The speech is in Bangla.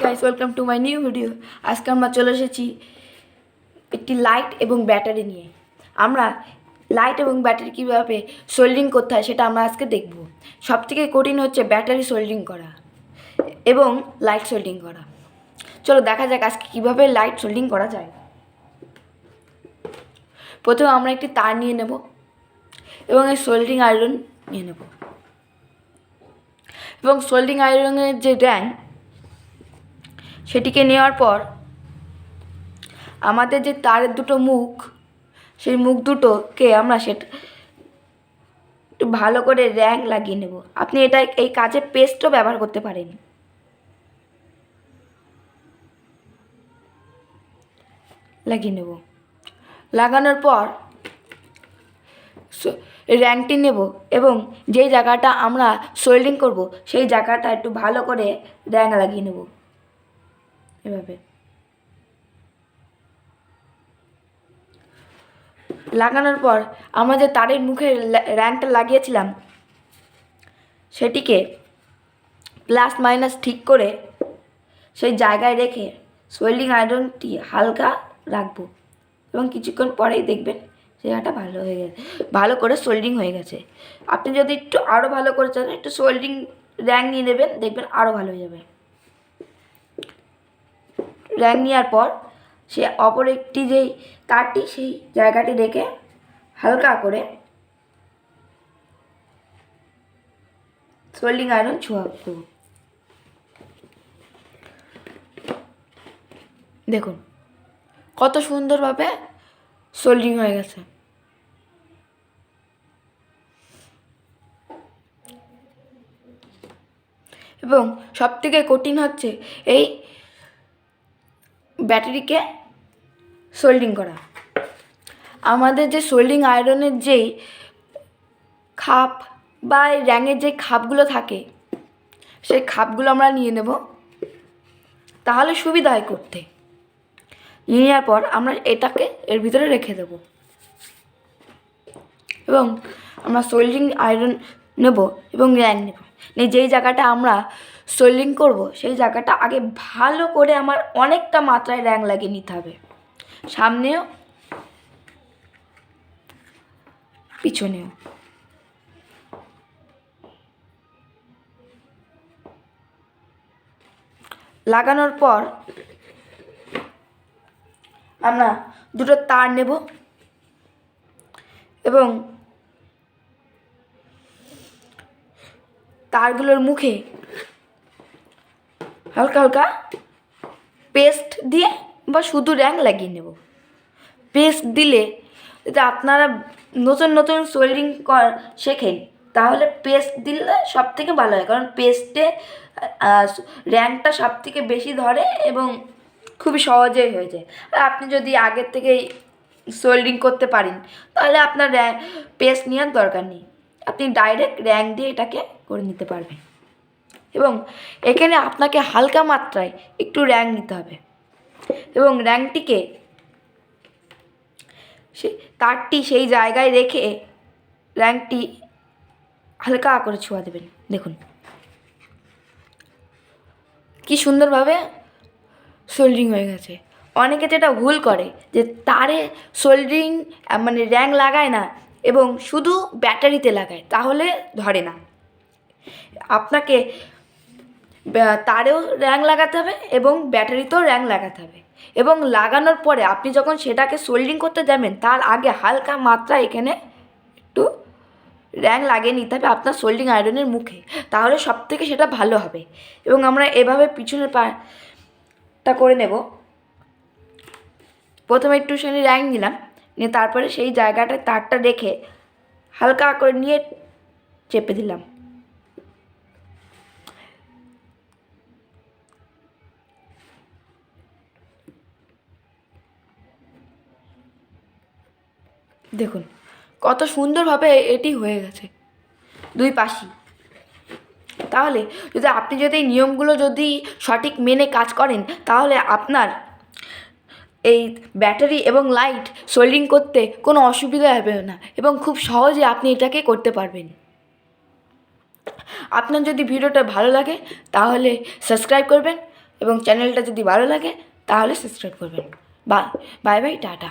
Guys, welcome to my new video. আজকে আমরা চলে এসেছি একটি লাইট এবং ব্যাটারি নিয়ে। আমরা লাইট এবং ব্যাটারি কীভাবে সোল্ডারিং করতে হয় সেটা আমরা আজকে দেখব। সবথেকে কঠিন হচ্ছে ব্যাটারি সোল্ডারিং করা এবং লাইট সোল্ডারিং করা। চলো দেখা যাক আজকে কীভাবে লাইট সোল্ডারিং করা যায়। প্রথমে আমরা একটি তার নিয়ে নেব এবং এই সোল্ডারিং আয়রন নিয়ে নেব এবং সোল্ডারিং আয়রনের যে র্যাং সেটিকে নেওয়ার পর আমাদের যে তারের দুটো মুখ, সেই মুখ দুটোকে আমরা সেটা একটু ভালো করে র্যাং লাগিয়ে নেব। আপনি এটা এই কাজে পেস্টও ব্যবহার করতে পারেন। লাগিয়ে নেব। লাগানোর পর র্যাংটি নেব এবং যেই জায়গাটা আমরা সোল্ডারিং করব সেই জায়গাটা একটু ভালো করে র্যাং লাগিয়ে নেব। এভাবে লাগানোর পর আমরা যে তারের মুখে র্যাংটা লাগিয়েছিলাম সেটিকে প্লাস মাইনাস ঠিক করে সেই জায়গায় রেখে সোল্ডারিং আয়রনটি হালকা রাখবো এবং কিছুক্ষণ পরেই দেখবেন জায়গাটা ভালো হয়ে গেছে, ভালো করে সোল্ডারিং হয়ে গেছে। আপনি যদি একটু আরও ভালো করে চান একটু সোল্ডারিং র্যাং নিয়ে নেবেন, দেখবেন আরও ভালো হয়ে যাবে। র্যাং নেওয়ার পর সে অপর একটি যেই তারটি সেই জায়গাটি রেখে হালকা করে সোল্ডারিং আয়রন ছোঁয়া দেবো। দেখুন কত সুন্দরভাবে সোল্ডারিং হয়ে গেছে। এবং সবথেকে কঠিন হচ্ছে এই ব্যাটারিকে সোল্ডারিং করা। আমাদের যে সোল্ডারিং আয়রনের যেই খাপ বা র্যাঙের যে খাপগুলো থাকে সেই খাপগুলো আমরা নিয়ে নেব, তাহলে সুবিধা হয় করতে। নিয়ে নেওয়ার পর আমরা এটাকে এর ভিতরে রেখে দেব এবং আমরা সোল্ডারিং আয়রন নেব এবং র্যাং নেব। যেই জায়গাটা আমরা সোল্ডারিং করব সেই জায়গাটা আগে ভালো করে আমার অনেকটা মাত্রায় র্যাং লাগিয়ে নিতে হবে, সামনেও পিছনেও। লাগানোর পর আমরা দুটো তার নেব এবং তারগুলোর মুখে হালকা হালকা পেস্ট দিয়ে বা শুধু র্যাং লাগিয়ে নেব। পেস্ট দিলে যদি আপনারা নতুন নতুন সোল্ডারিং শেখেন তাহলে পেস্ট দিলে সব থেকে ভালো হয়, কারণ পেস্টে র্যাংটা সব থেকে বেশি ধরে এবং খুবই সহজেই হয়ে যায়। আর আপনি যদি আগের থেকেই সোল্ডারিং করতে পারেন তাহলে আপনার পেস্ট নেওয়ার দরকার নেই, আপনি ডাইরেক্ট র্যাং দিয়ে এটাকে করে নিতে পারবেন। এবং এখানে আপনাকে হালকা মাত্রায় একটু র্যাং নিতে হবে এবং র্যাংটিকে তারটি সেই জায়গায় রেখে র্যাংটি হালকা করে ছোঁয়া দেবেন। দেখুন কি সুন্দরভাবে সোল্ডারিং হয়ে গেছে। অনেকে যেটা ভুল করে যে তারে সোল্ডারিং মানে র্যাং লাগায় না এবং শুধু ব্যাটারিতে লাগায়, তাহলে ধরে না। আপনাকে তারেও র্যাং লাগাতে হবে এবং ব্যাটারিতেও র্যাং লাগাতে হবে এবং লাগানোর পরে আপনি যখন সেটাকে সোল্ডারিং করতে যাবেন তার আগে হালকা মাত্রা এখানে একটু র্যাং লাগিয়ে নিতে হবে আপনার সোল্ডারিং আয়রনের মুখে, তাহলে সব থেকে সেটা ভালো হবে। এবং আমরা এভাবে পিছনের পাটা করে নেব। প্রথমে একটু সেখানে র্যাং নিলাম, নিয়ে তারপরে সেই জায়গাটায় তারটা রেখে হালকা করে নিয়ে চেপে দিলাম। দেখুন কত সুন্দরভাবে এটি হয়ে গেছে দুই পাশই। তাহলে আপনি যদি এই নিয়মগুলো যদি সঠিক মেনে কাজ করেন তাহলে আপনার এই ব্যাটারি এবং লাইট সোল্ডারিং করতে কোনো অসুবিধা হবে না এবং খুব সহজে আপনি এটাকে করতে পারবেন। আপনার যদি ভিডিওটা ভালো লাগে তাহলে সাবস্ক্রাইব করবেন এবং চ্যানেলটা যদি ভালো লাগে তাহলে সাবস্ক্রাইব করবেন। Bye bye bye, tata.